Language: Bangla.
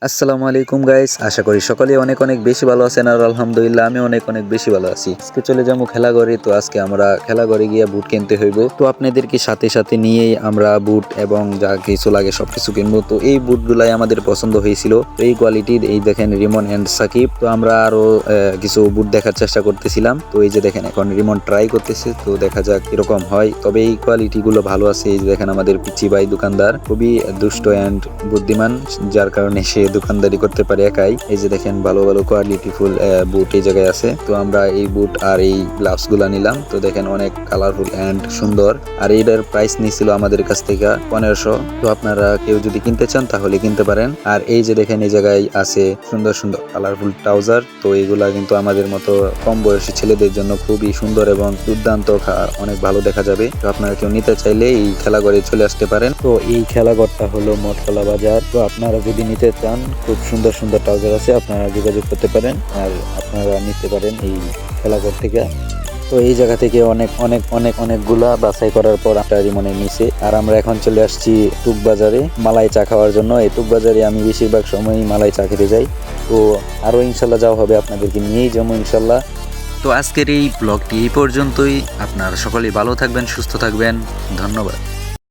আসসালামু আলাইকুম গাইস, আশা করি সকলে অনেক অনেক বেশি ভালো আছেন। আর আলহামদুলিল্লাহ আমি অনেক অনেক বেশি ভালো আছি। আজকে চলে যাবো খেলাঘরে। তো আজকে আমরা খেলাঘরে গিয়ে বুট কিনতে হইব। তো আপনাদেরকে সাথে সাথে নিয়েই আমরা বুট এবং যা কিছু লাগে সবকিছু কিনবো। তো এই বুটগুলাই আমাদের পছন্দ হয়েছিল। তো এই কোয়ালিটির, এই দেখেন রিমন এন্ড সাকিব। তো আমরা আরো কিছু বুট দেখার চেষ্টা করতেছিলাম। তো এই যে দেখেন এখন রিমন ট্রাই করতেছে, তো দেখা যাক কিরকম হয়। তবে এই কোয়ালিটি গুলো ভালো আছে। এই যে দেখেন আমাদের পিচ্চি ভাই দোকানদার খুবই দুষ্ট এন্ড বুদ্ধিমান, যার কারণে সে দোকানদারি করতে পারে একাই। এই যে দেখেন ভালো ভালো কোয়ালিটি ফুল বুট এই জায়গায় আছে। তো আমরা এই বুট আর এই গ্লাভস গুলা নিলাম। তো দেখেন অনেক কালারফুল এন্ড সুন্দর। আর এইটার প্রাইস নিয়েছিল আমাদের কাছ থেকে 1500। তো আপনারা কেউ যদি কিনতে চান তাহলে কিনতে পারেন। আর এই যে দেখেন এই জায়গায় আছে সুন্দর সুন্দর কালারফুল ট্রাউজার। তো এগুলা কিন্তু আমাদের মতো কম বয়সী ছেলেদের জন্য খুবই সুন্দর এবং দুর্দান্ত, অনেক ভালো দেখা যাবে। তো আপনারা কেউ নিতে চাইলে এই খেলাঘরে চলে আসতে পারেন। তো এই খেলাঘরটা হলো মঠকলা বাজার। তো আপনারা যদি নিতে চান, খুব সুন্দর সুন্দর ট্রাউজার আছে, আপনারা যোগাযোগ করতে পারেন আর আপনারা নিতে পারেন এই খেলাঘর থেকে। তো এই জায়গা থেকে অনেক অনেক অনেক অনেকগুলা বাছাই করার পর একটা রিমনের নিচে। আর আমরা এখন চলে আসছি টুক বাজারে মালাই চা খাওয়ার জন্য। এই টুক বাজারে আমি বেশিরভাগ সময়ই মালাই চা খেতে যাই। তো আরও ইনশাল্লাহ যাওয়া হবে, আপনাদেরকে নিয়েই যাবো ইনশাল্লাহ। তো আজকের এই ব্লগটি এই পর্যন্তই। আপনারা সকলেই ভালো থাকবেন, সুস্থ থাকবেন। ধন্যবাদ।